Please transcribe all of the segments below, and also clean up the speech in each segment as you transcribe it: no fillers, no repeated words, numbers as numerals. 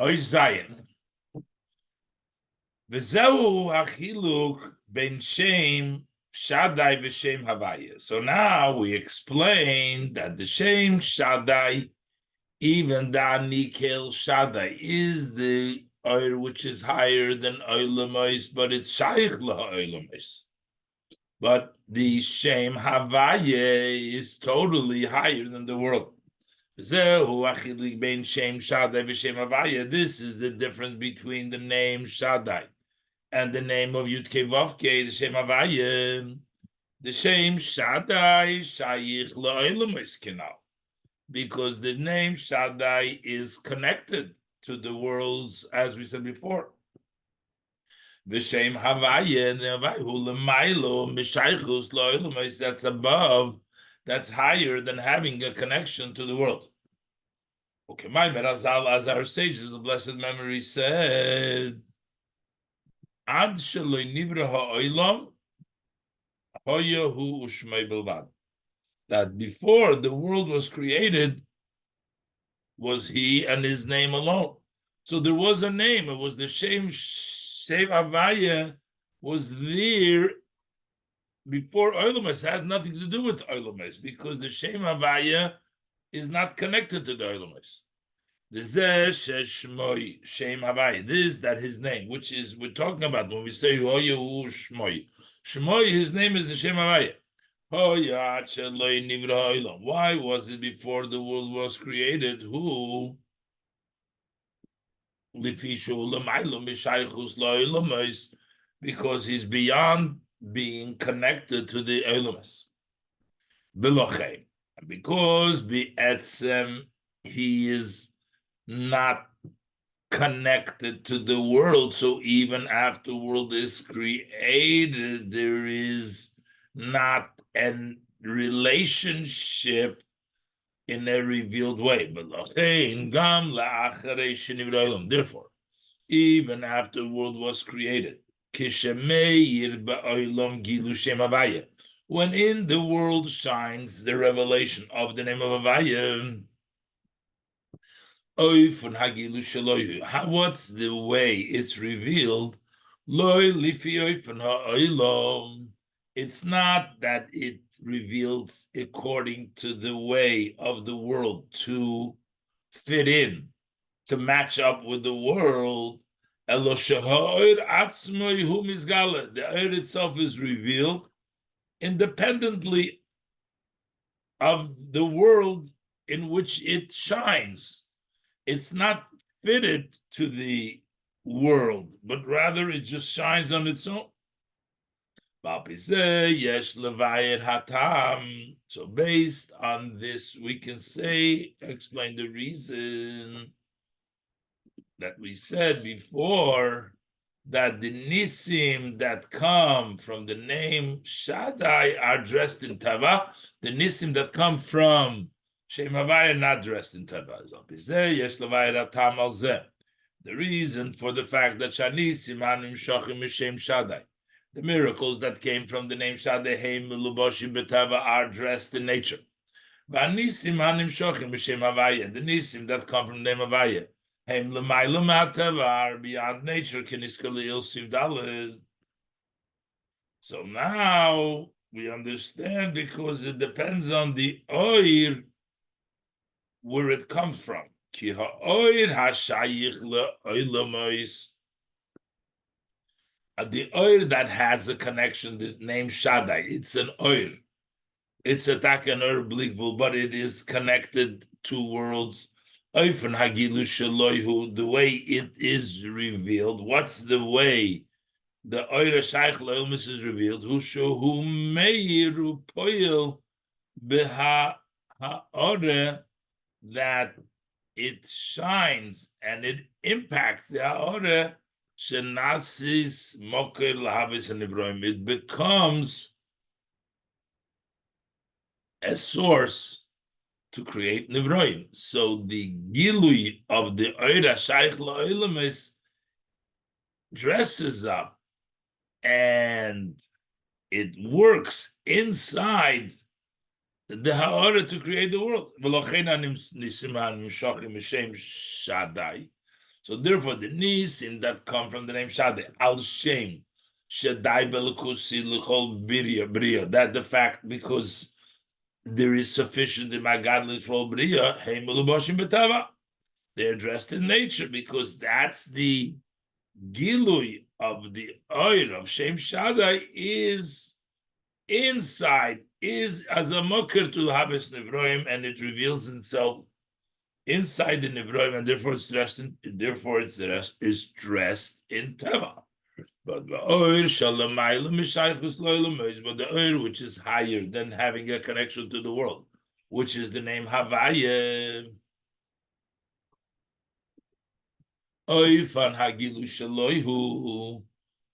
Oy Zayin. V'zehu hachiluk ben Shem Shaddai v'Shem Havaya. So now we explain that the Shem Shaddai, even the Nikel Shaddai, is the oil which is higher than Oilamos, but it's Shaykh Oilamos. But the Shem Havaya is totally higher than the world. This is the difference between the name Shaddai and the name of Yudke Vavke, the Shem Havaya. The Shem Shaddai Shayich La'olamis Kenal, because the name Shaddai is connected to the worlds, as we said before. The Shem Havaya and Lemailo Mishaychus La'olamis, that's above, that's higher than having a connection to the world. Okay, my Merazal, as our sages of blessed memory said, Ad shaloi nivra ha'olam hoyahu ushmei bilvad. That before the world was created, was he and his name alone. So there was a name. It was the Shem Havaya was there before Oilamos. It has nothing to do with Oilamos because the Shem Havaya is not connected to the Oilamos. The Shmoy Shem Havaya. This that his name, which is we're talking about when we say Hoyahu Shmoy. Shmoy, his name is the Shem Havaya. Why was it before the world was created? Who? Because he's beyond being connected to the Elamas. Because he is not connected to the world, so even after the world is created, there is not a relationship in a revealed way. Therefore, even after the world was created, when in the world shines the revelation of the name of Havaya, what's the way it's revealed? It's not that it reveals according to the way of the world to fit in, to match up with the world. The Eir itself is revealed independently of the world in which it shines. It's not fitted to the world, but rather it just shines on its own. So based on this, we can say, explain the reason that we said before, that the nisim that come from the name Shaddai are dressed in tava. The nisim that come from Shem Havaya are not dressed in tava. The reason for the fact that Shanisim Hanim Shochim Shem Shaddai, the miracles that came from the name Shaddai Heim Luboshim Betava, are dressed in nature. Vanisim Hanim Shochim Shem Havaya, the nisim that come from the name Havaya, Heim L'maylu Ma'atava, are beyond nature. Keniskaliel Sivdalez. So now we understand, because it depends on the oir where it comes from. Ki ha'oir ha'shayich le'oilamois. The oir that has a connection, the name Shaddai, it's an oir. It's a takan oir blikvul, but it is connected to worlds. Oifen hagilu sheloihu, the way it is revealed. What's the way the oir shaykh le'ilmus is revealed? Hu shohu meiru poil beha ha'ore, that it shines and it impacts the ha'ore. Shenasis moker lahavis and Ibrahim. It becomes a source to create Nivroim. So the gilui of the Oira Shaykh La'olamis dresses up and it works inside the Ha'ora to create the world. So therefore, the nisim that come from the name Shaddai, al shem, shadai belukusi l'chol bria, that the fact because there is sufficient in my godliness for all bria, hey meluboshim betava. They're dressed in nature because that's the gilui of the oil of Shem Shaddai is inside, is as a mokir to the Habes Nevroim, and it reveals itself inside the Nevroim, and therefore it's dressed in, is dressed in Teva. But the oil but the oil which is higher than having a connection to the world, which is the name Havaya. Oifan hagilu shaloihu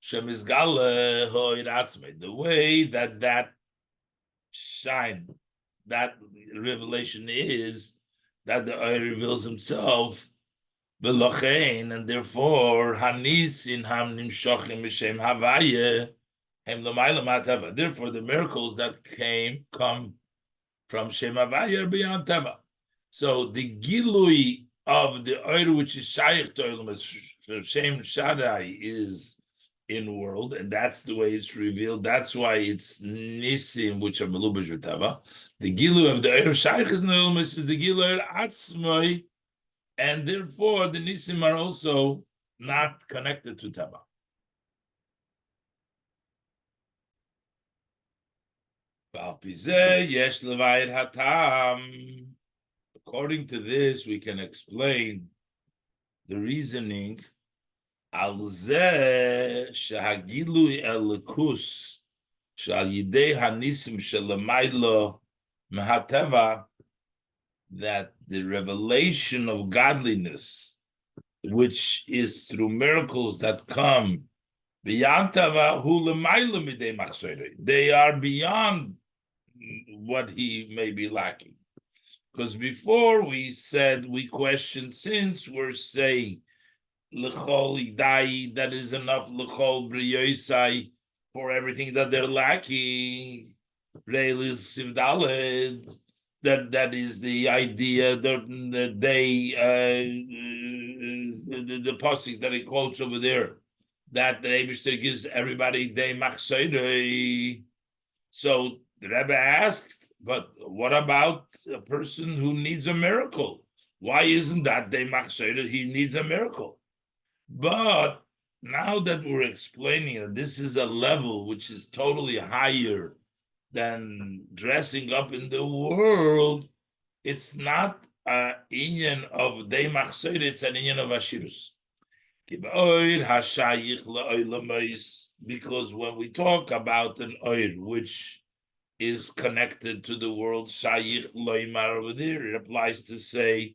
shemizgale hoiratzme. The way that shine, that revelation is that the oil reveals himself, belochein, and therefore hanisin ham nimshochim mishem havaye hem l'mayla mateva. Therefore, the miracles that come from Shem Havaya are beyond Teva. So the gilui of the oil which is shaykh to oil Shem Shaddai is in world, and that's the way it's revealed. That's why it's nisim which are melubash v'tava. The gilui of the oil shaykh is oil is the gilui atzmoi, and therefore the nisim are also not connected to tava. According to this, we can explain the reasoning. Al zeh shehagilui elikus shal yidei hanisim shelamaylo mehateva, that the revelation of godliness, which is through miracles that come beyond teva, hu lemaylo midei machsore, they are beyond what he may be lacking. Because before we said, we questioned, since we're saying l'chol idai, that is enough l'chol briyosai for everything that they're lacking, reilis sivdaled, that is the idea that they the pasuk that he quotes over there, that the Eibishter gives everybody day machsodei. So the Rebbe asked, but what about a person who needs a miracle? Why isn't that day machsodei? He needs a miracle. But now that we're explaining that this is a level which is totally higher than dressing up in the world, it's not an inyan of day machsodei, it's an inyan of ashirus. Because when we talk about an oir which is connected to the world, shayich loimar over there, it applies to say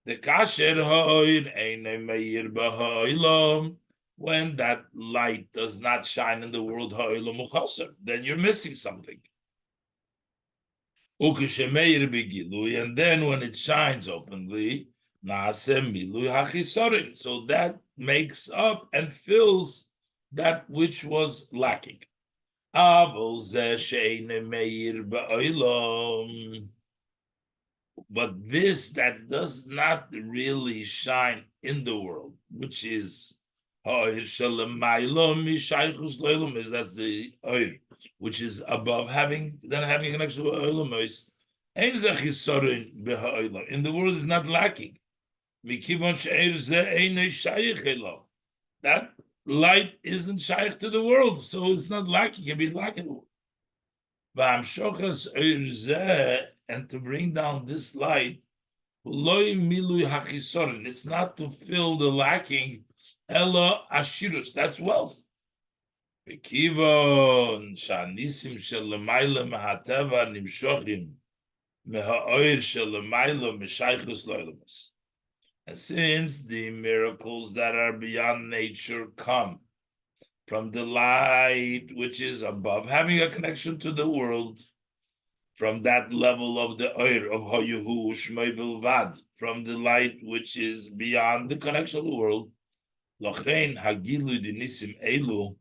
the kasher ha'oir einay meir b'ha'olam, when that light does not shine in the world ha'olam uchaser, then you're missing something. Ukeshemeir b'gilui, and then when it shines openly, naaseh milui hachisorim, so that makes up and fills that which was lacking. But this that does not really shine in the world, which is that's the oil, which is above having a connection with oil. In the world is not lacking. That light isn't shaykh to the world, so it's not lacking. It can be lacking. And to bring down this light, it's not to fill the lacking. Ella ashirus, that's wealth. And since the miracles that are beyond nature come from the light which is above, having a connection to the world, from that level of the oir of Hoyehu Shmei Bilvad, from the light which is beyond the connection of the world, Lochein Hagilu de Nisim Elu,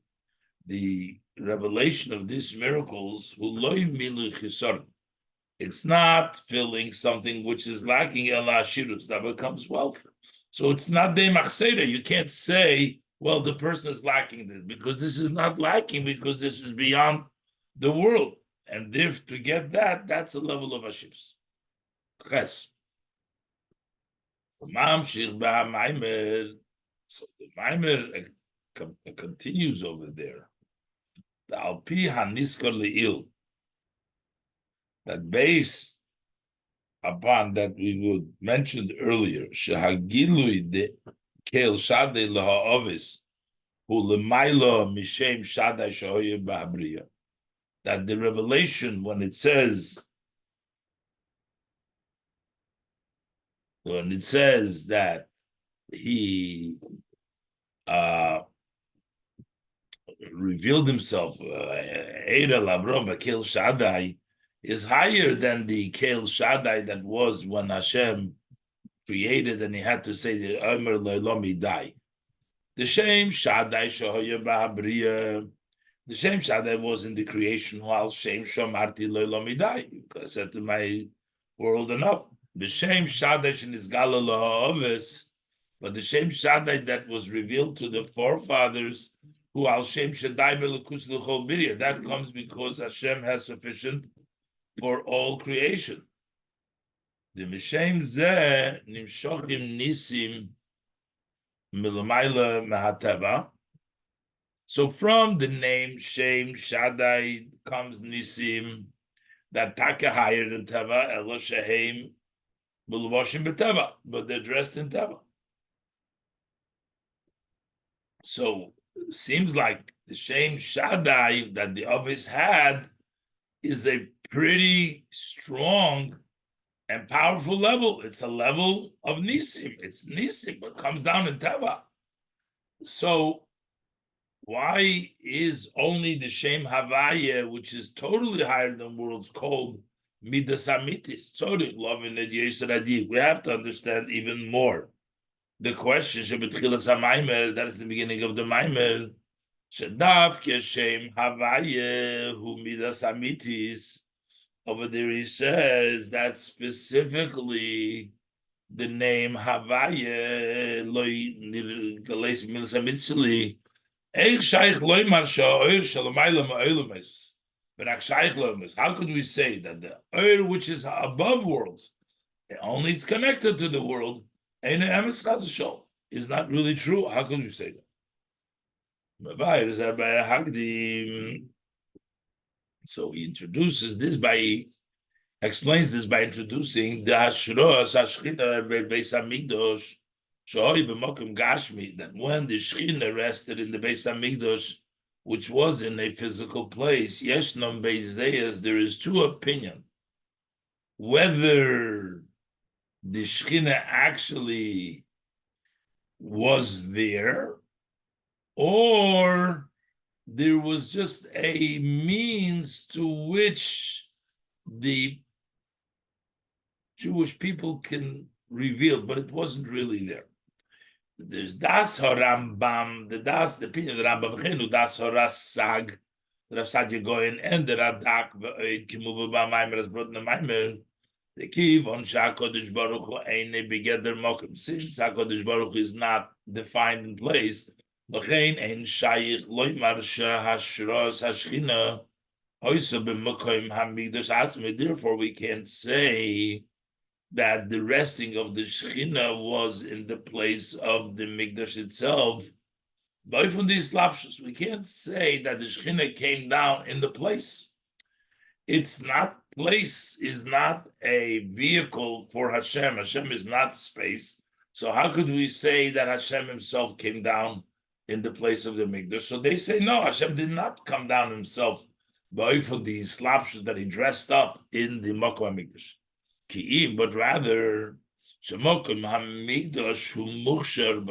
the revelation of these miracles, Huloi Milu Chisor, it's not filling something which is lacking, Ela Shirus, that becomes wealth. So it's not de machseda. You can't say, well, the person is lacking this, because this is not lacking, because this is beyond the world. And if to get that, that's a level of Hashibs. Ches. So the Maimer continues over there. The Alpi Haniskar Le'il, that based upon that we would mentioned earlier, Shehagilui de Kel Shadei Laha'ovis, Hu Lemailo Mishem Shadai Shahoye Ba'abriya, that the revelation, when it says that he revealed himself, Eidel Avram Kel Shaddai, is higher than the Kel Shaddai that was when Hashem created and he had to say the Omer Le'lomi Dai. The Shem Shaddai Shahoye Ba'abriya, the Shem Shaddai was in the creation, while Shem Shomarti Le'lomi Dai. I said to my world enough. The Shem Shaddai Shenizgala La'oves, but the Shem Shaddai that was revealed to the forefathers, who al Shem Shaddai Melikus L'chol Birya, that comes because Hashem has sufficient for all creation. The Mishem Zeh Nimshochim Nisim Milamayla Mahateva. So from the name Shem Shaddai comes Nisim, that taka higher than Teva, Elo Shehem Mulvashim B'Teva, but they're dressed in Teva. So it seems like the Shem Shaddai that the Ovis had is a pretty strong and powerful level. It's a level of Nisim. It's Nisim, but comes down in Teva. So why is only the Shem Havaya, which is totally higher than worlds, called Midas Amitis? We have to understand even more. The question, that is the beginning of the Maimer. Shem Havaya, who Midas Amitis. Over there he says that specifically the name Havaya, how could we say that the Oir, which is above worlds, only it's connected to the world, is not really true? How could we say that? So he introduces this explains this by introducing the Hashros Hashchina Beis Hamikdash Shoy b'Mokum Gashmi, that when the Shechina rested in the Beis Hamikdash, which was in a physical place, Yeshnom Beis Zeyas, there is two opinions whether the Shechina actually was there, or there was just a means to which the Jewish people can reveal, but it wasn't really there. There's Das Harambam, the opinion of the Rambam, Das Harasag, the Rav Sadia Goyen, and the Radak, the Kimuva Maimer, has brought in the Maimer, the Kiv on HaKadosh Baruch Hu Eine Begeder Mokum. Since HaKadosh Baruch Hu is not defined in place, L'chein ein shayich loymar shehashros hashchina hoysa b'makom hamigdash atzmi. Therefore, we can't say that the resting of the Shechina was in the place of the Mikdash itself. But from these slapshus, we can't say that the Shechina came down in the place. It's not, place is not a vehicle for Hashem. Hashem is not space. So how could we say that Hashem himself came down in the place of the Mikdash? So they say, no, Hashem did not come down himself, but for the slapshus that he dressed up in the Makom Mikdash. But rather, but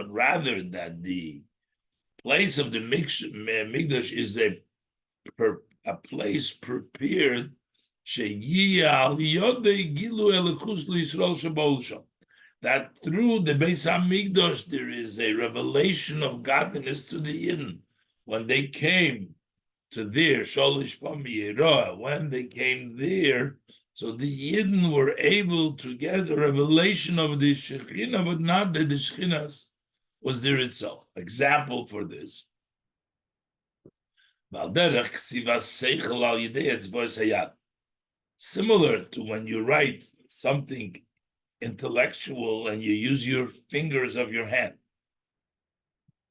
rather that the place of the Mikdash is a place prepared that through the Beis Hamikdash there is a revelation of godliness to the Yidden. When they came to there, when they came there, So the Yidden were able to get a revelation of the Shekhinah, but not that the Shekhinah was there itself. Example for this. Similar to when you write something intellectual and you use your fingers of your hand.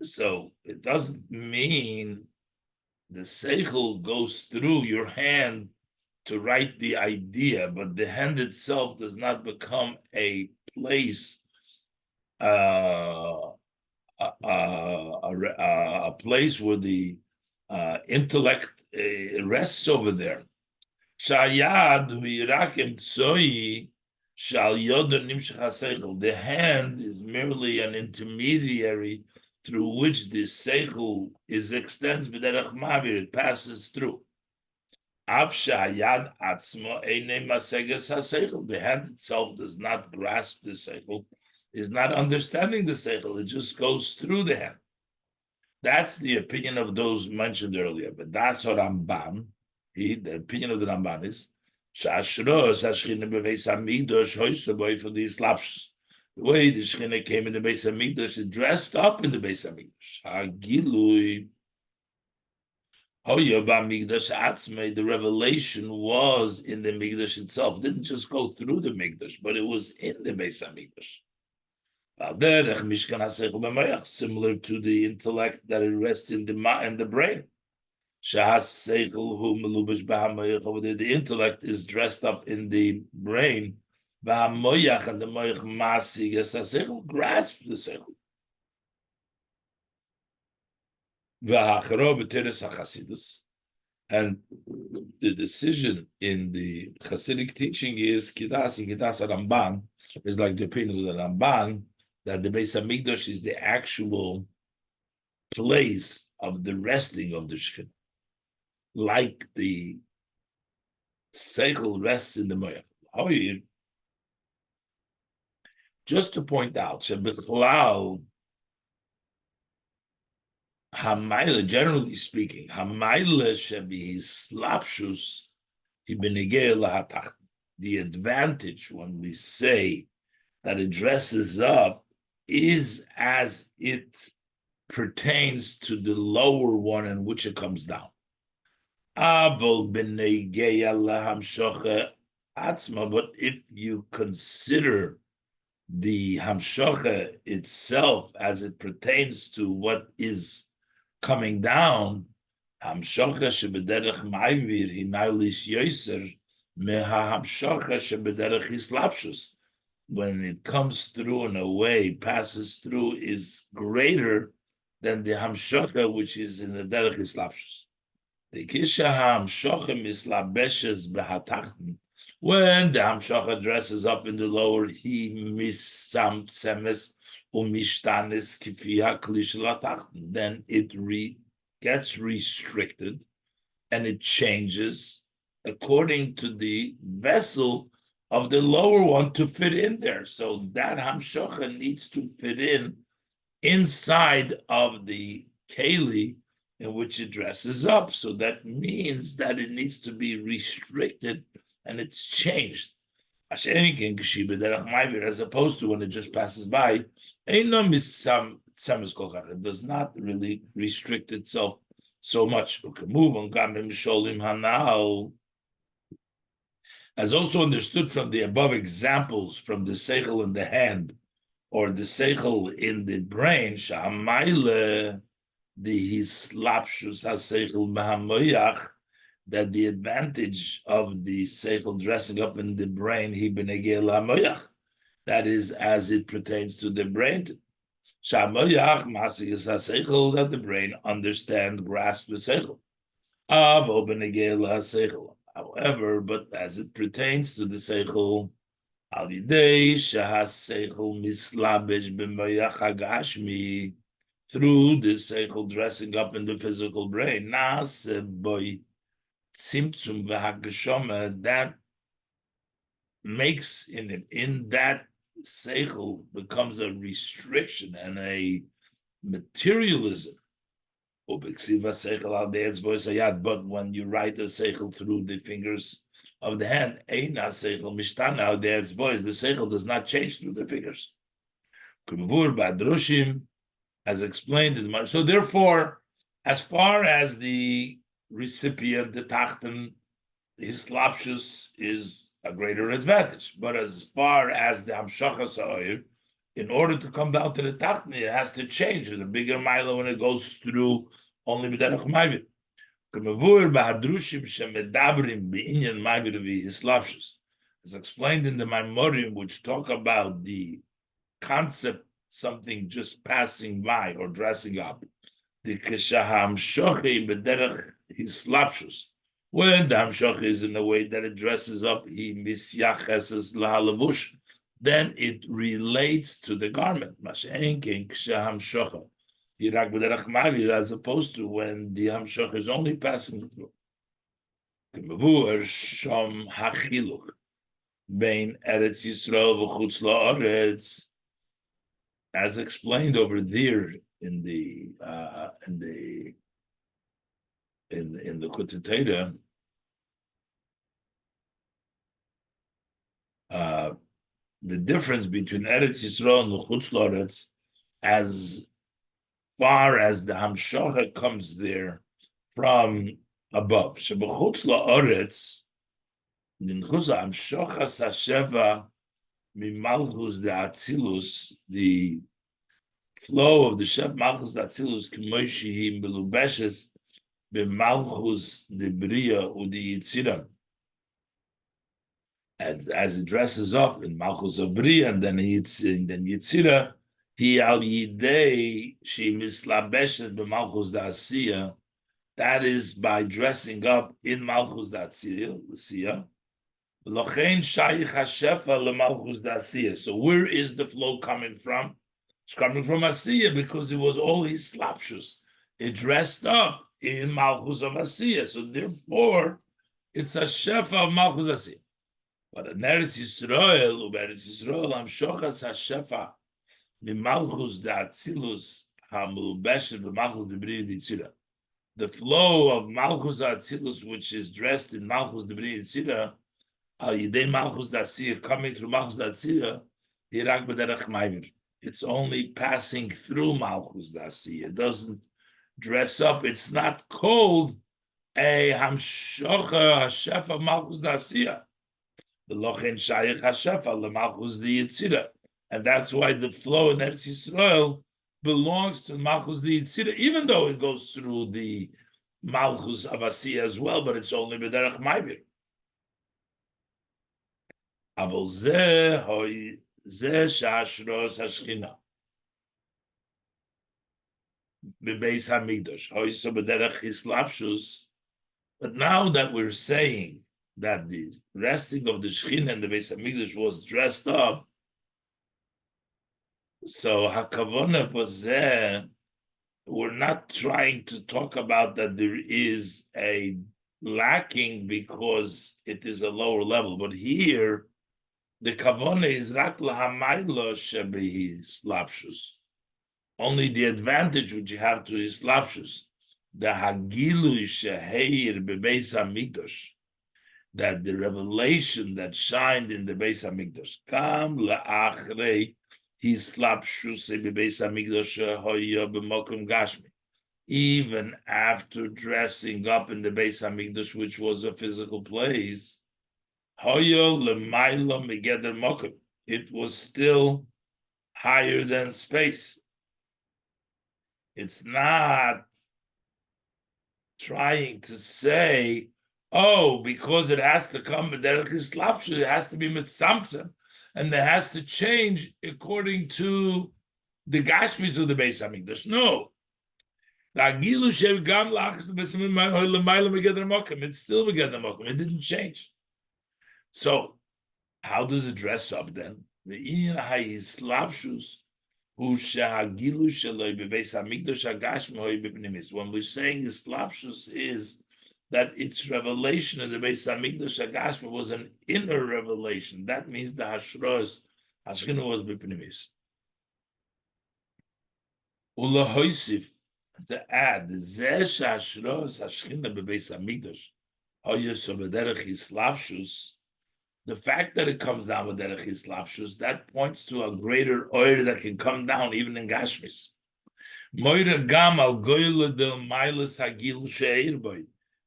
So it doesn't mean the seichel goes through your hand to write the idea, but the hand itself does not become a place, a place where the intellect rests over there. The hand is merely an intermediary through which the seichel is extends b'derech mavir, it passes through. The hand itself does not grasp the seichel, is not understanding the seichel, it just goes through the hand. That's the opinion of those mentioned earlier. But that's what Ramban, the opinion of the Ramban is, the way the Shekhinah came in the Beis Hamikdash, it dressed up in the Beis Hamikdash. The revelation was in the Mikdash itself. It didn't just go through the Mikdash, but it was in the Beis Hamikdash. Similar to the intellect that it rests in the brain. The intellect is dressed up in the brain. And the moyach grasps the seichel. And the decision in the Hasidic teaching is Kidas Ramban, is like the opinion of the Ramban, that the Beis Hamikdash is the actual place of the resting of the Shekhinah. Like the Seichel rests in the Moyach. Just to point out, Shebichlal, Hamaila, generally speaking, Hamaila Shebi Slapshus, the advantage when we say that it dresses up is as it pertains to the lower one in which it comes down. But if you consider the hamshocha itself as it pertains to what is coming down, hamshocha shebederech ma'ivir hinailis yoser meha hamshocha shebederech hislapshus. When it comes through in a way, passes through, is greater than the hamshocha which is in the derech hislapshus. The kisha hamshocha mislabeshes behatachten. When the hamshocha dresses up in the lower, he misam tsemes umishtanis kifia klishlatachten. Then it gets restricted, and it changes according to the vessel of the lower one to fit in there. So that hamshocha needs to fit inside of the keli in which it dresses up. So that means that it needs to be restricted and it's changed. As opposed to when it just passes by, it does not really restrict itself so much. As also understood from the above examples, from the seichel in the hand or the seichel in the brain, the hislapshus haseichel mahamoyach, that the advantage of the seichel dressing up in the brain, that is as it pertains to the brain, that the brain understand, grasp the seichel. However, but as it pertains to the seichel, through the seichel dressing up in the physical brain, that makes in that seichel becomes a restriction and a materialism But when you write the seichel through the fingers of the hand, the seichel does not change through the fingers. As explained in the so therefore, as far as the recipient, the tachten, his slapshus is a greater advantage. But as far as the hamshachas ha'oyer, in order to come down to the tachten, it has to change. It's a bigger mile when it goes through only b'derech ma'avir. As explained in the Mamorim, which talk about the concept, something just passing by or dressing up. The keshahamshochi b'derech hislapshus. When the hamshochi is in a way that it dresses up, he misyacheses lahalavush, then it relates to the garment. Mashenkin keshahamshocha yirak b'derech ma'avir, as opposed to when the hamshochi is only passing through. K'mavur shom hachiluk bein Eretz Yisrael v'chutz la'aretz, as explained over there in the Kutateda, the difference between Eretz Yisrael and the Chutz La'aretz, as far as the Hamshocha comes there from above. Shebechutz La'aretz, in Chutz Hamshocha Sasheva Mimalchus de Atzilus, the flow of the Sheb Malchus de Atzilus, K'moishihim Belubeshes B'Malchus de Bria Udi Yitzira, as it dresses up in Malchus of Bria, and then Yitzira, he al Yidei she mislabeshes B'Malchus de Asiya. That is by dressing up in Malchus de Asiya. So where is the flow coming from? It's coming from Asiya, because it was all his slapshus. It dressed up in Malchus of Asiya. So therefore, it's a shefa of Malchus Asiya. But in Eretz Yisrael, Hamshochas HaShefa Mimalchus Da'atzilus HaMelubeshet B'Malchus D'Bri D'Yitzira. The flow of Malchus Da'atzilus, which is dressed in Malchus D'Bri D'Yitzira, Malchus Da'Asiya, coming through Malchus Da'Asiya, Yirak B'derech Ma'avir. It's only passing through Malchus Da'Asiya. It doesn't dress up. It's not called a Hamshocha Hashefa Malchus Da'Asiya. The Lochen Shayich Hashefa the Malchus D'Yitzira. And that's why the flow in Eretz Yisrael belongs to Malchus D'Yitzira, even though it goes through the Malchus of Asiya as well, but it's only B'derech Ma'avir. Aval zeh shashros hashchina bebeis hamikdash hoyso b'derech hislapshus. But now that we're saying that the resting of the Shechina and the Beis Hamikdash was dressed up, so hakavona pozeh, we're not trying to talk about that there is a lacking because it is a lower level, but here the kavona is rak lahamaylo shebehi slapshus. Only the advantage which you have to his slapshus, the hagilu sheheir bebeis hamikdash, that the revelation that shined in the Beis Hamikdash, kam la'achrei his slapshus bebeis hamikdash hoya b'mokum gashmi. Even after dressing up in the Beis Hamikdash, which was a physical place, it was still higher than space. It's not trying to say, oh, because it has to come, it has to be mitzamtzem, and it has to change according to the Gashmis of the Beis Hamikdash. No. It's still together. It didn't change. So, how does it dress up then? The inyan ha'yislapshus hu shehagilu sheloi bebeis hamikdash hagashmi hoi b'pnimis. When we're saying yislapshus is that its revelation in the Beis Hamikdash hagashmi was an inner revelation. That means the hashros hashchina was b'pnimis. Ula hoisif To add, the fact that it comes down with derech hislapshus, that points to a greater oil that can come down even in Gashmis.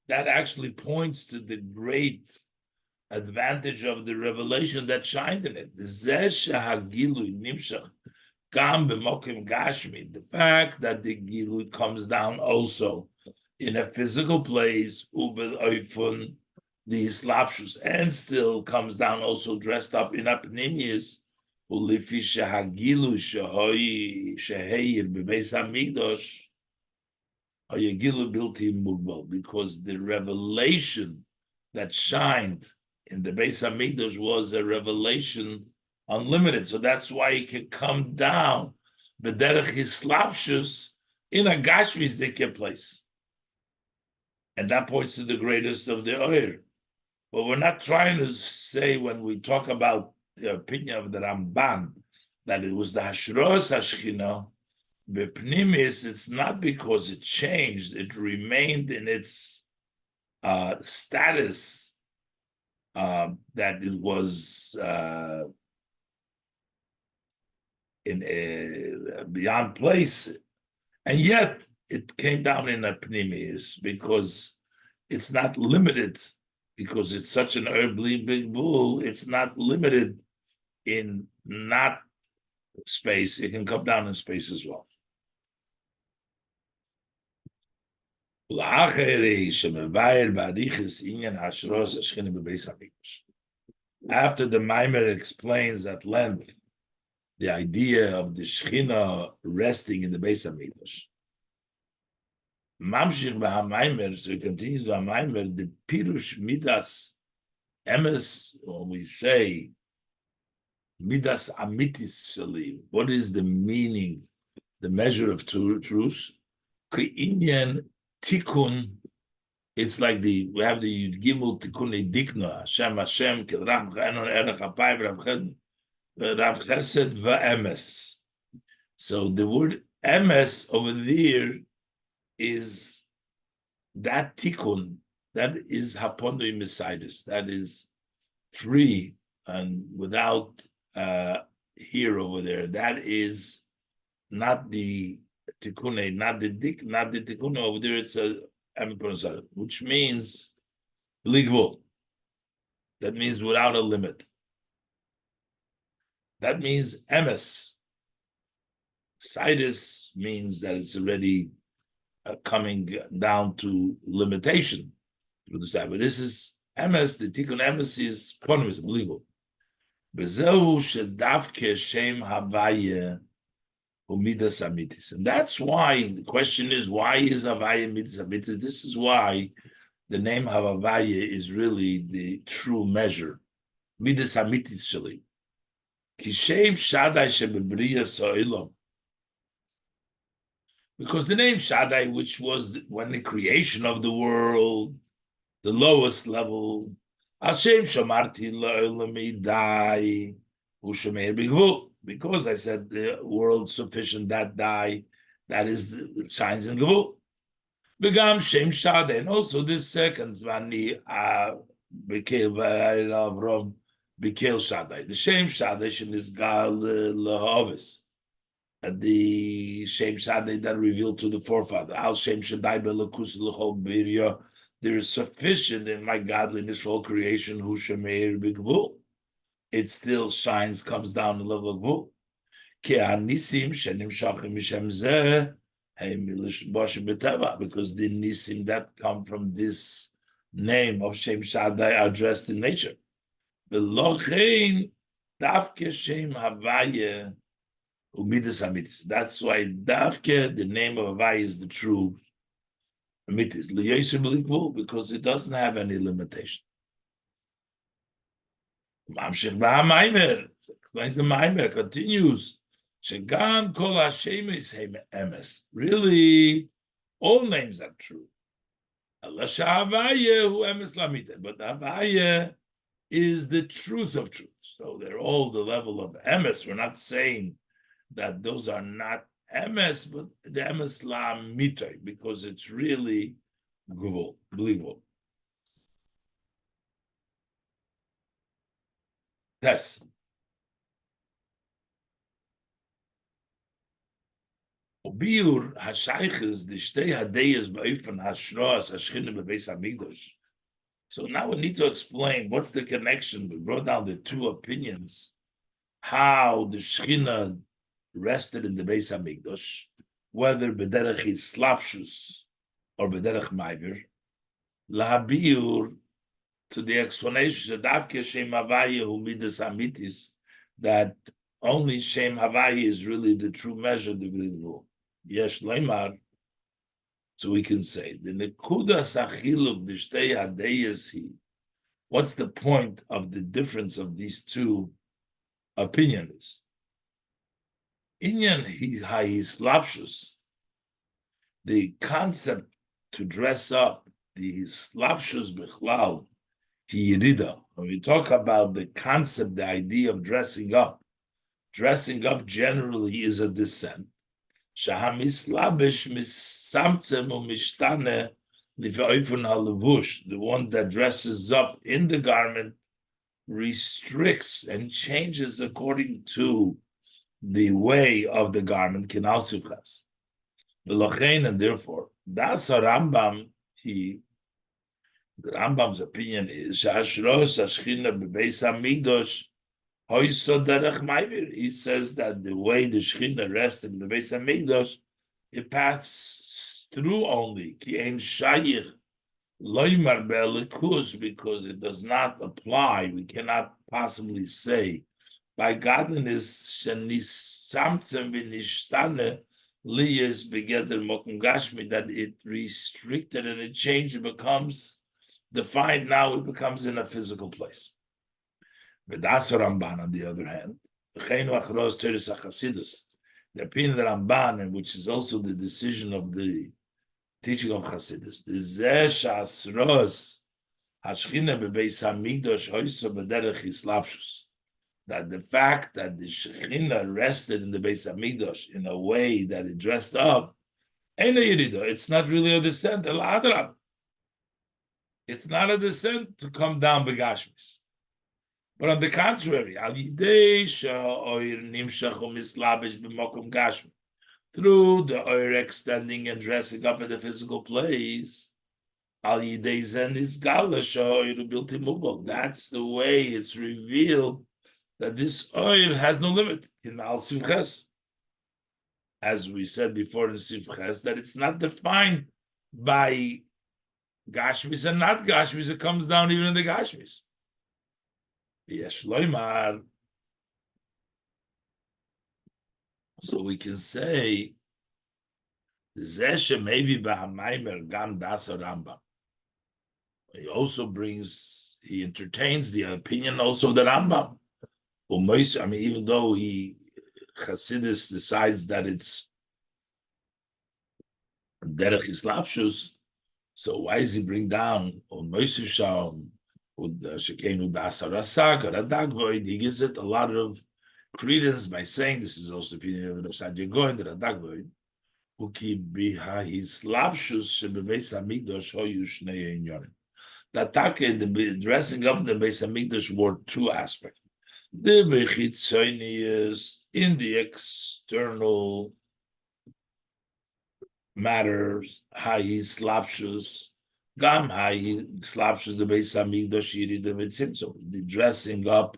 That actually points to the great advantage of the revelation that shined in it. The fact that the Gilu comes down also in a physical place, the Slapshus, and still comes down also dressed up in apnimius, because the revelation that shined in the Beis Hamikdash was a revelation unlimited. So that's why he can come down the derech hislapshus in a gashmis dikeh place. And that points to the greatest of the oir. But we're not trying to say when we talk about the opinion of the Ramban that it was the Hashros Hashchina, Bepnimis, it's not because it changed, it remained in its status that it was in a beyond place, and yet it came down in a pnimis because it's not limited, because it's such an earthly big bull, it's not limited in not space, it can come down in space as well. After the Maimer explains at length the idea of the Shechina resting in the Beis Hamikdash, Mamshich b'hamaimer, so it continues b'hamaimer, the Pirush Midas Emes, when we say Midas Amitis Shalim, what is the meaning, the measure of truth? Inyan Tikkun, it's like we have the Yud Gimel Tikkun Dikna, Hashem, Kedram, Chanon, Erech Apayv, Rav Chesed v'emes. So the word emes over there is that tikkun, that is hapondo imisidus, that is free and without here over there. That is not the tikkune, not the tikkune over there. It's a which means ligvul. That means without a limit. That means emes. Sidus means that it's already coming down to limitation through the side. But this is emes, the tikkun emes is ponemus, legal. Bezehu shedavke shem havaya umidas amitis. And that's why the question is, why is havaya midas amitis? This is why the name havaya is really the true measure. Midas amitis shalim. Because the name Shaddai, which was when the creation of the world, the lowest level, Hashem Shamarti La'olamidai Ushameir Bigvul, because I said the world sufficient that die, that is it shines in Gvul. Begam Shem Shaddai, and also this second Vani Bekel Avram. Bikel Shaddai. The Shem Shaddai is Gal Lahavis. The Shem Shaddai that revealed to the forefather. Al Shem Shaddai Belakus Lechol Birya. There is sufficient in my godliness for all creation. Hu Shemeir Bigvul. It still shines, comes down the level of Gvul. Ke Anisim Shenim Shachim Mishem Zeh. Because the Nisim that come from this name of Shem Shaddai are dressed in nature. That's why Davke, the name of Havaya, is the true amitis. Because it doesn't have any limitation. Explains the Maimer, continues. Really, all names are true. But Havaya is the truth of truth. So they're all the level of emes. We're not saying that those are not emes, but the emes la mitoy, because it's really believable. Yes. Biur hashayches the shtei hadeyes ba'ifan hashroas hashchina bebeis hamikdash. So now we need to explain what's the connection. We brought down the two opinions, how the Shechina rested in the Beis Hamikdash, whether b'derech slapshus or b'derech ma'ivir. Lahabiur, to the explanation that Davke Shem Havaya hu midas amitis, that only Shem Havaya is really the true measure of the rule. Yesh leimar, so we can say the nekuda sachiluk the shtei hadeyes he. What's the point of the difference of these two opinions? Inyan slapshus, the concept to dress up, the slapshus bechlal, hiyirida. When we talk about the concept, the idea of dressing up generally is a descent. Shahamislabish misamtzem umishtane live'oifun halevush, the one that dresses up in the garment restricts and changes according to the way of the garment, kinal suchas. And therefore, that's a Rambam. The Rambam's opinion is Shashros Ashchina bebeis hamikdash hoiso derech ma'ivir. He says that the way the Shechina rested in the beis hamikdash, it passes through only ki ein shayir loymar be'elikus, because it does not apply. We cannot possibly say by godliness shenisamtzem v'nishtane liyas begeder mokum gashmi, that it restricted and it changed. It becomes defined now. It becomes in a physical place. V'das Ramban, on the other hand, the opinion of the Ramban, and which is also the decision of the teaching of Chassidus, the zesh asros hashchina bebeis hamikdash hoyso b'derech hislapshus, that the fact that the Shechina rested in the Beis Hamikdash in a way that it dressed up, it's not really a descent. It's not a descent to come down begashmis. But on the contrary, through the oir extending and dressing up in the physical place, that's the way it's revealed that this oil has no limit in Al Simchas. As we said before in Simchas, that it's not defined by Gashmis and not Gashmis, it comes down even in the Gashmis. Yesh loymar. So we can say, Zeshe maybe Bahamaimer Gam Dasa Rambam. He also he entertains the opinion also of the Rambam. I mean, even though Chassidus decides that it's derech hislapshus, so why does he bring down he gives it a lot of credence by saying this is also the opinion of Sadia Goin, the Radagvoid, who keep behind his slapshus shebebeis hamikdash hoyu shnei inyonim. That the dressing up in the Beis Hamikdash were two aspects. The bechitzonius in the external matters, how he slapshus, gam how he slapshus the Beis Hamikdash yirida v'tzimtzum, the dressing up,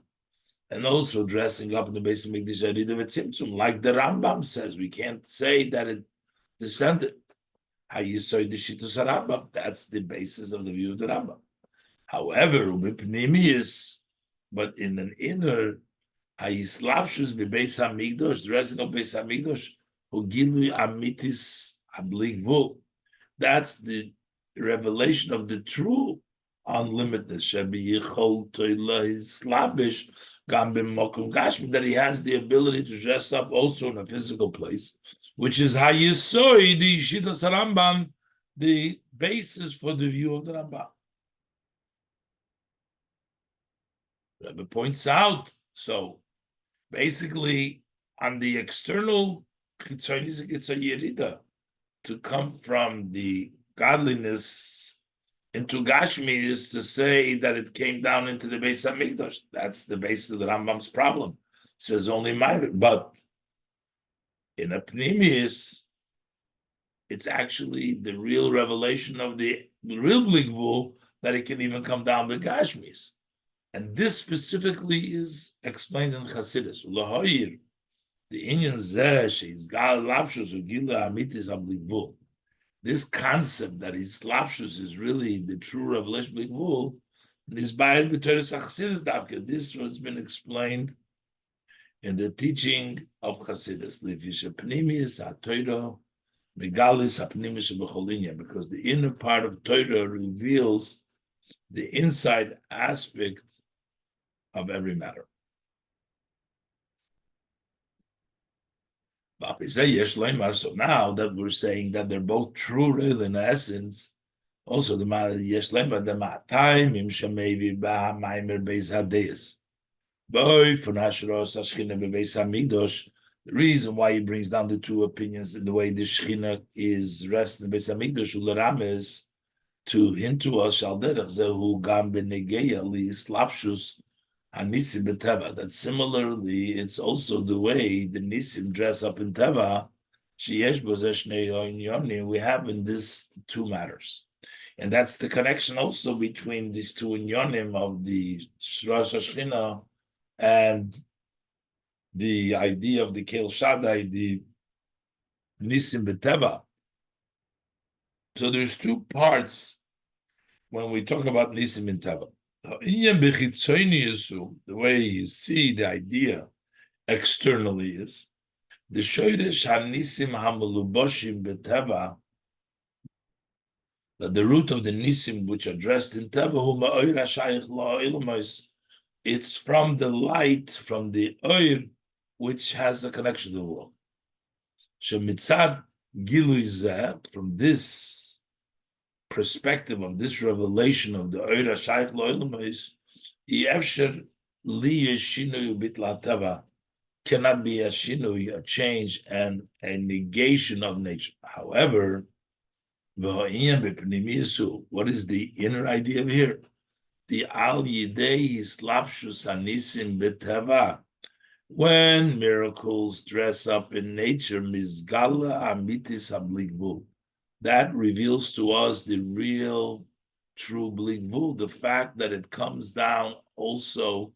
and also dressing up in the Beis Hamikdash yirida v'tzimtzum, like the Rambam says. We can't say that it descended. How you say the Shittus Rambam? That's the basis of the view of the Rambam. However, but in an inner, Hayislapshus bebeis hamikdash, dressing up beis hamikdash, who gilui amitis abligvul. That's the revelation of the true unlimitedness. Shebi yichol toila hislabish gam b'mokum gashmi, that he has the ability to dress up also in a physical place, which is Hayisoi the Yishitas Rambam, the basis for the view of the Rambam. Rebbe points out, so basically on the external Chitzonis, it's a yerida. To come from the godliness into Gashmi is to say that it came down into the Beis Hamikdash. That's the base of the Rambam's problem. It says only my, but in a Pnimius, it's actually the real revelation of the real Bligvul that it can even come down to Gashmis. And this specifically is explained in Chassidus. Lahoyir, the Inyan Zeh, she's Gal Lapshus, Ugila Amitis Abligvul. This concept that his Lapshus is really the true revelation of Bligvul, is by the Chassidus Davka. This has been explained in the teaching of Chassidus. Lefisha Pnimius, HaTorah, Megalis HaPnimius B'cholinya, because the inner part of Torah reveals the inside aspect of every matter. So now that we're saying that they're both true, really, in essence, also the Yesh Lemar, the Ma'atayim, Im Shemevi Ba Maimer Beis Hadeis. Boy, for Nashros Ashchina Bebeis Hamikdash, the reason why he brings down the two opinions in the way the Shechina is resting in Beis Hamikdash, Ularam, is to hint to us, Shalderach Zehu Gam Benegeya Li Slapshus Hanisim B'Teva, that similarly, it's also the way the Nisim dress up in Teva, we have in this two matters. And that's the connection also between these two inyonim of the Rosh Hashchina and the idea of the Kel Shaddai, the Nisim B'Teva. So there's two parts when we talk about Nisim in Teva. The way you see the idea externally is the Shoyresh HaNisim HaMeluboshim B'Teva, that the root of the Nisim which are dressed in Teva, it's from the light, from the oil, which has a connection to the world. Shemitzad Gilui Zeh, from this perspective of this revelation of the Oira Shaykh Lo'ilamais, Yefsher Li Shinu Bitla Teva, cannot be a shinui, a change, and a negation of nature. However, what is the inner idea of here? The Al Yidei Slapshus Anisim B'Teva, when miracles dress up in nature, Mizgala Amitis Abligvul, that reveals to us the real, true Bligvul, the fact that it comes down also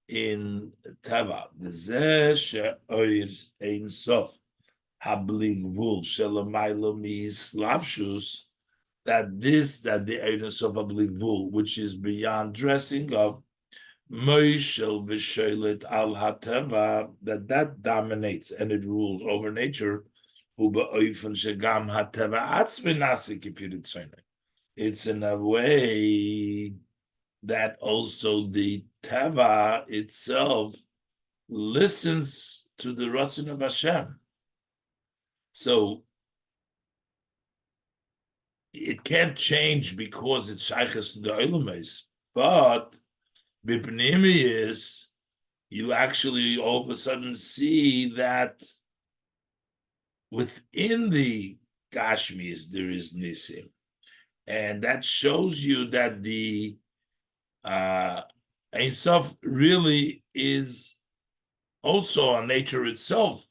in Teva. The Zeh She'oir Ein Sof Habligvul Shelamaylo Mi Slapshus, that the Ein Sof Habligvul, which is beyond dressing up, Moishel V'Sholet Al HaTeva, that dominates and it rules over nature. It's in a way that also the Teva itself listens to the Ratzon of Hashem. So it can't change because it's Shaykhs to the Olames, but Bipnimius, you actually all of a sudden see that within the Gashmis, there is Nisim. And that shows you that the Ein Sof really is also on nature itself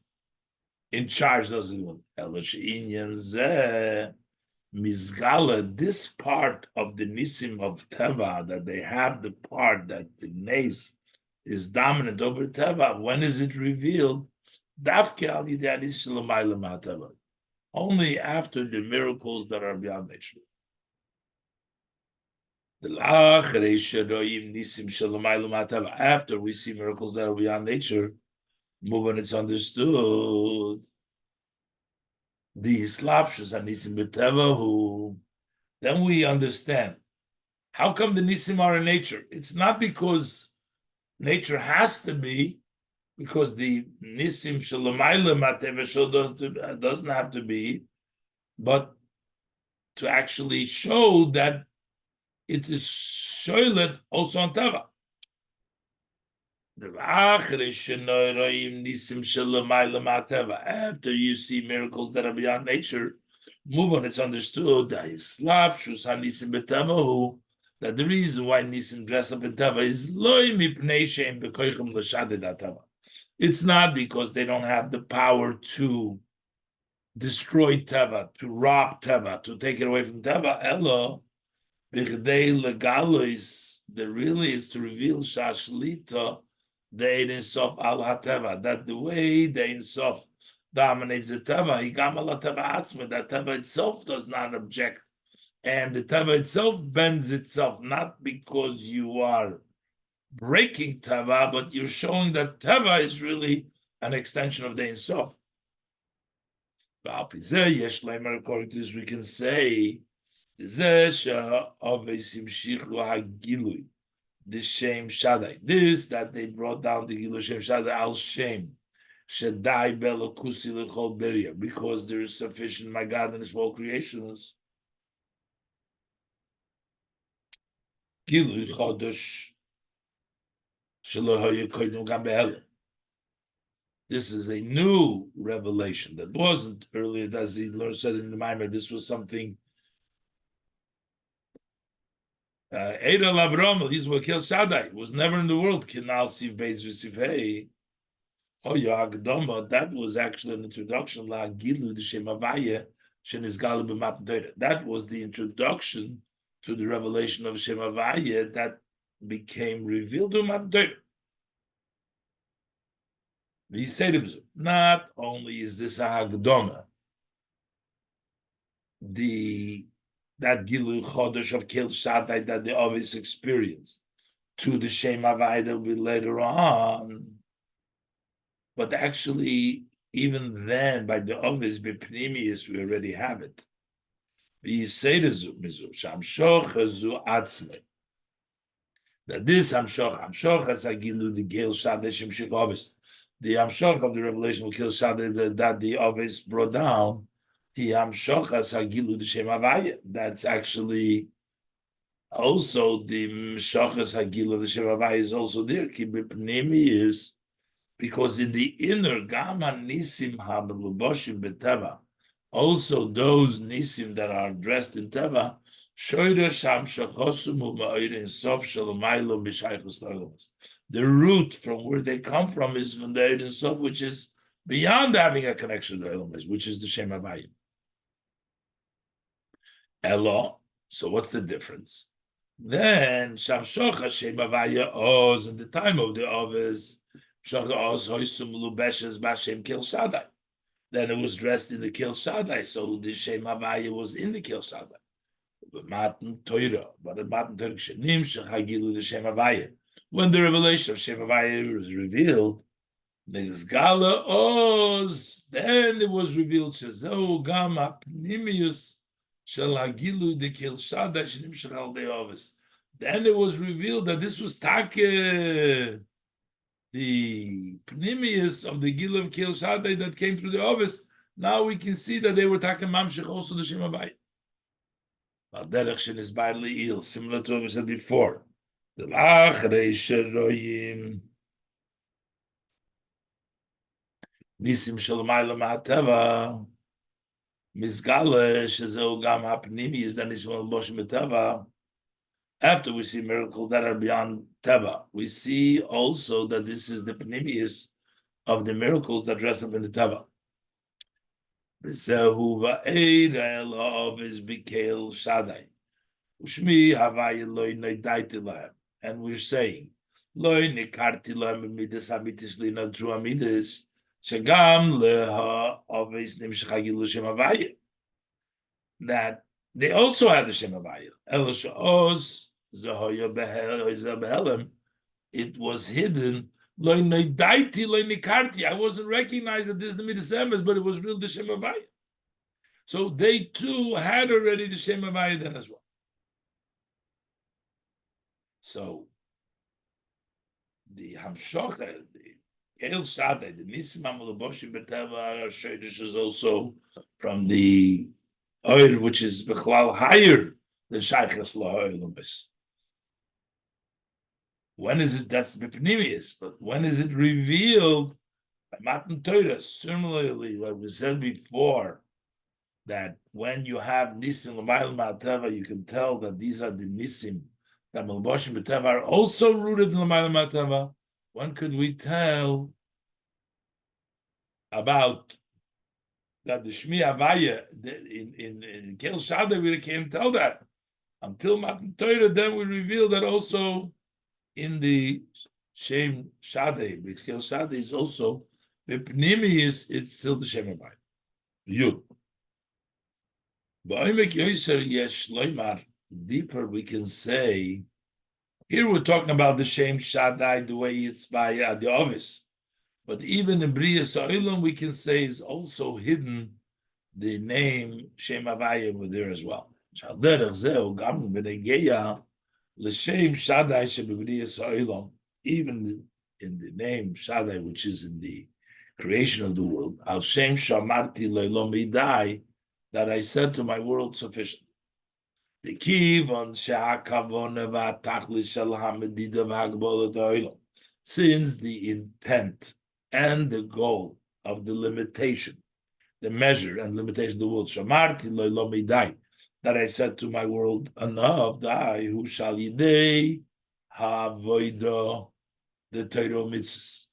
in charge, doesn't it? Elish Inyan Zeh Mizgala, this part of the Nisim of Teva, that they have the part that the Nes is dominant over Teva, when is it revealed? Only after the miracles that are beyond nature. After we see miracles that are beyond nature, when it's understood, the Slapshus and Nisim B'Teva, who then we understand how come the Nisim are in nature. It's not because nature has to be, because the Nisim Shalamayla Mateva doesn't have to be, but to actually show that it is Shoylet also on Teva. After you see miracles that are beyond nature, move on. It's understood that the reason why Nisim dress up in Tava is it's not because they don't have the power to destroy Tava, to rob Tava, to take it away from Tava. Elo, the really is to reveal Shashlita, the Ein Sof al Hateva, that the way the Ein Sof dominates the Teva, Higam al Hateva Atzma, that Teva itself does not object. And the Teva itself bends itself, not because you are breaking Teva, but you're showing that Teva is really an extension of the Ein Sof. According to this, we can say, this Shem Shaddai. This that they brought down the Gilu Shem Shaddai al Shem Shaddai Belokusi Lechol Beria, because there is sufficient my godliness for all creations. Gilu Chodesh Shelo Koydem Gam Be'elim. This is a new revelation that wasn't earlier, as he said in the Maimer. This was something. Eidel Abraham, he's what killed Shaddai. Was never in the world. Kinal Siv Beis V'Sivhei. Oh, Yagdoma, that was actually an introduction. La Gilu D'Shem Havaya Shenizgal B'Matan Torah. That was the introduction to the revelation of Shem Havaya that became revealed to Matan Torah. He said, not only is this a Hagdoma, that Gilu Chodesh of Kel Shaddai that they always experienced to the Shem Havai that will be later on. But actually, even then, by the obvious Bepnimius, we already have it. That this Hamshoch has a Gilu the Gel Shaddai Shem Shikovis. The Hamshoch of the revelation of Kel Shaddai that the obvious brought down. That's actually also the Mshachas Hagilu of the Shem Havaya is also there. Is because in the inner Gama Nisim Hameluboshim Beteva, also those Nisim that are dressed in Teva, the root from where they come from is from the Ein Sof, which is beyond having a connection to the Elomis, which is the Shem Havaya. Elo. So what's the difference? Then Shamshocha Shem Havaya Oz in the time of the Ovis, Shamshocha Oz Hoisum Lubeshes Bashem Kil Shaddai. Then it was dressed in the Kil Shaddai, so the Shem Havaya was in the Kil Shaddai. But Matan Torah, but in Matan Torah Shenim Shechagilu the Shem Havaya. When the revelation of Shem Havaya was revealed, Nexgala Oz, then it was revealed Shezeu Gam Apnimius. Then it was revealed that this was Take, the Pnimius of the Gil of Kil Shaddai that came through the office. Now we can see that they were Take Mamshech also the Shem Havaya. Derech is badly ill, similar to what we said before. The Lachrei Sheroyim Nisim Shalmayla Ma'ateva. After we see miracles that are beyond Teva, we see also that this is the Pnimius of the miracles that dress up in the Teva. And we're saying, that they also had the Shem Havaya. It was hidden. I wasn't recognized that this is the Midas Emes, but it was real the Shem Havaya. So they too had already the Shem Havaya then as well. So the Hamshocha, the Kel Shaddai, the Nisim HaMeluboshim B'Teva Sheidish is also from the oil, which is Bechlal higher than Shaychas L'Ha'olamis. When is it? That's Bipnimius. But when is it revealed? By Matan Torah. Similarly, what we said before, that when you have Nisim L'mayel Ma'ateva, you can tell that these are the Nisim that Melboshim B'Teva are also rooted in L'mayel Ma'ateva. When could we tell about that the Shmi Havaya in Kel Shadai? We can't tell that until Matan Torah. Then we reveal that also in the Shem Shadai, which Kel Shadai is also the Pnimi it's still the Shem Havaya. Yud. Deeper, we can say, here we're talking about the Shem Shaddai, the way it's by the Ovis. But even in Bria Sa'ilam, we can say is also hidden the name Shem Havaya over there as well. Even in the name Shaddai, which is in the creation of the world, Al Shem Shamarti Leilomidai, that I said to my world sufficient. The kivon she'akavona v'atachlis shel hamedida v'hagbola d'olam. Since the intent and the goal of the limitation, the measure and limitation of the world, shamarti lo midai, that I said to my world, enough, die, who shall yidei ha'avoida the Torah mitzvahs,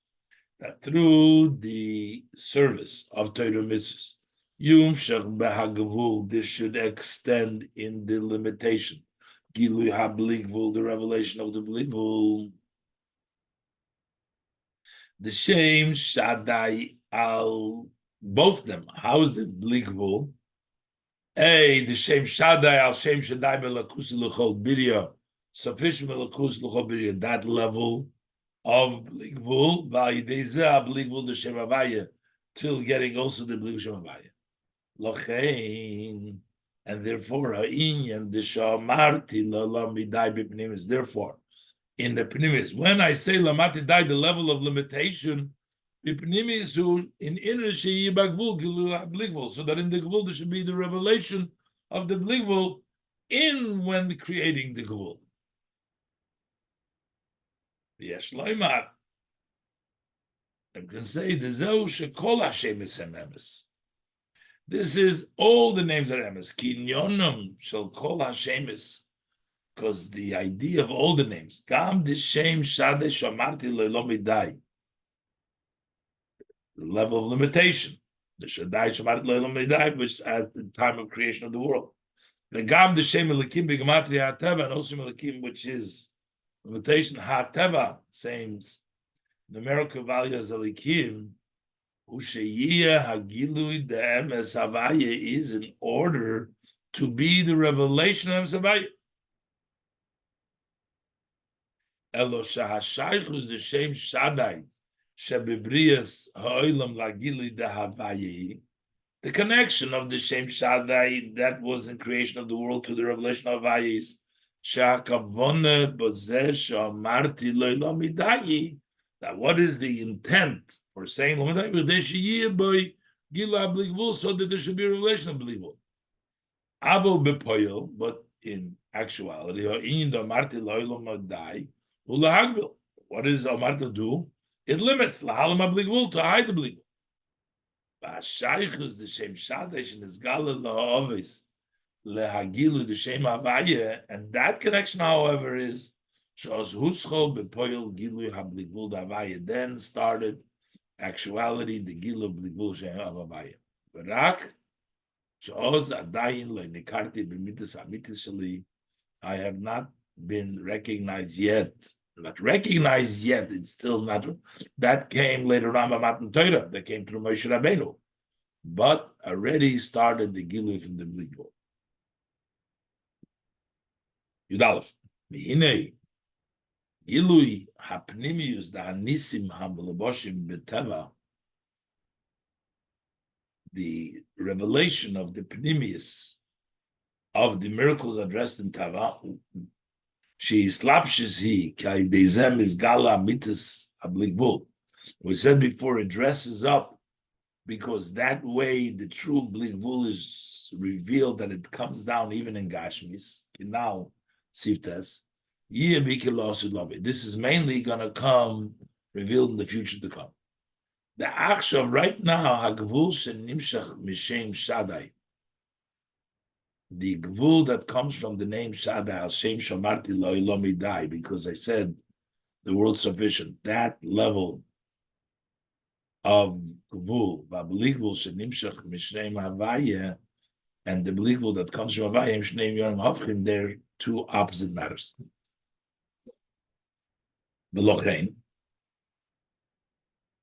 that through the service of Torah mitzvahs, this should extend in the limitation. Gilui habligvul, the revelation of the bligvul. The Shem Shaddai al, both them. How is it bligvul? The Shem Shaddai al Shem Shaddai melakus l'chol birya, sufficient melakus l'chol birya, that level of bligvul, v'ayidezeh bligvul the Shem Havaya, till getting also the bligvul Shem Havaya. And therefore, therefore, in the pnimis, when I say lamati dai, the level of limitation, the pnimis who in inner bligvul, so that in the gvul there should be the revelation of the bligvul in when creating the gvul. Yes, loimar. I can say the zeu shekol Hashem is emes. This is all the names are emes. Kinyonum shall call Hashemis, because the idea of all the names. Gam d'shem shadeh shamarti leilomidai. The level of limitation. The shadai shamarti leilomidai, which at the time of creation of the world. The gam d'shem melikim b'gematria hateva, and also melikim, which is limitation hateva, same numerical value as elikim. Usheyiyah hagilui de'emes havaya is in order to be the revelation of Havaya. Elo shahashaychus the Shem Shaddai shebebrias ha'olam lagilui de'havaya. The connection of the Shem Shaddai that was in creation of the world to the revelation of Havaya is sha'kavone bozeh sha'amarti lo'olam midayi. That what is the intent for saying so that there should be a revelation of believable. But in actuality, what does Amarta do? It limits to hide the believable. The Shem Shadesh is the Shem Havaya, and that connection, however, is then started actuality the Gil of Bligvul Shem Havaya. I have not been recognized yet. Not recognized yet. It's still not. That came later on by Matan Torah. That came through Moshe Rabbeinu, but already started the Gilui from the Bligvul. Yudalef. Mihine. Gilui hapnimius da hanisim hamelaboshim beteva, the revelation of the pnimius of the miracles addressed in Tava, she slapshes he kaidezem is gala mitas abligvul. We said before, it dresses up because that way the true bligvul is revealed, that it comes down even in Gashmis, now Siftes. This is mainly going to come revealed in the future to come. The achshav right now, hagvul shenimshach mishem Shaddai. The gvul that comes from the name Shaddai, al shem shamarti lo ilomidai, because I said the world sufficient. That level of gvul, v'abligvul shenimshach mishem havaya, and the bligvul that comes from havaya, shneim yorim hafchim, they're two opposite matters. V'lochein,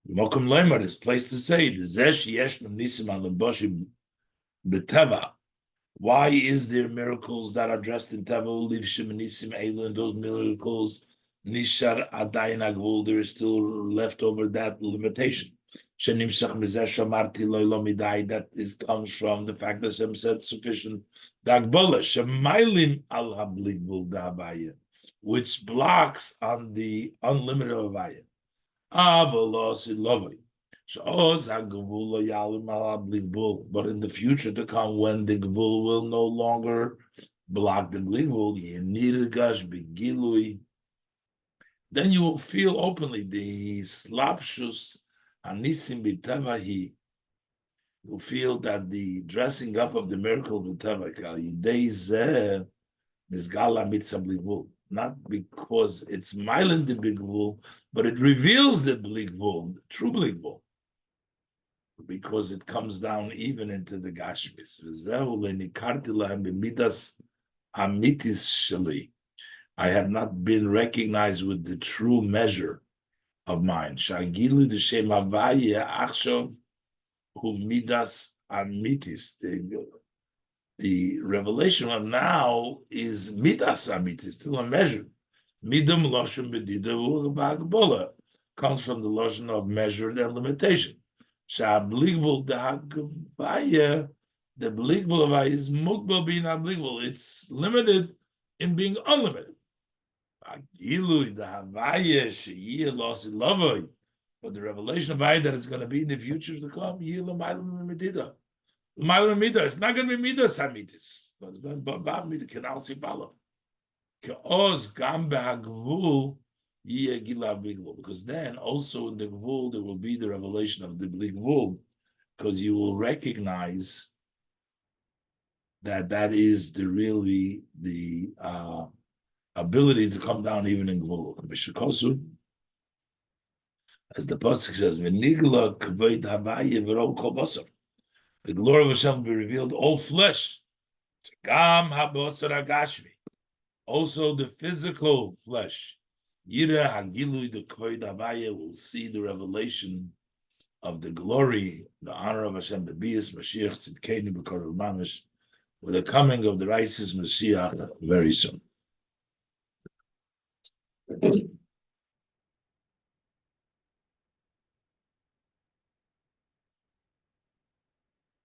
Mokum Leimer is place to say the Zesh Yeshnem Nisim Alamboshim Beteva. Why is there miracles that are dressed in Teva? Livshim Nisim Eilu, and those miracles Nishar Adayin Agvul, there is still left over that limitation. Shenim Shach Mizesh Shamarti Loilomidai, that is comes from the fact that Shem said sufficient Dagbola Shemailin Al Habligvul Davaya, which blocks on the unlimited Avaya. But in the future to come, when the gvul will no longer block the gvul, then you will feel openly the slapshus anisim b'tevahi. You feel that the dressing up of the miracle b'teva not because it's mild the big wool, but it reveals the big wool, the true big wool, because it comes down even into the gashmis. I have not been recognized with the true measure of mine. The revelation of now is midas amitis, still a measure. Midam loshon bedida u'bagbola comes from the loshon of measure and limitation. Shabligvul dehagvaya, the bligvul of is mukbal being abligvul. It's limited in being unlimited. Agilu dehavaya sheyiyah losi lovoi, but the revelation of that is going to be in the future to come. Yilah ma'alim medida. It's not going to be midas hamitis. It's going to be the canal sibalav. Ke'oz gam behagvul yeh gila bigvul. Because then also in the gvul there will be the revelation of the bigvul, because you will recognize that that is the ability to come down even in gvul. As the pasuk says, "V'nigla kavod havaya v'ro kol basar." The glory of Hashem will be revealed, all flesh. Gam habosar agashmi. Also the physical flesh. Yira hagilui the kvoid havaya will see the revelation of the glory, the honor of Hashem, the bias Mashiach tzidkenu b'korov mamish, with the coming of the righteous Mashiach very soon.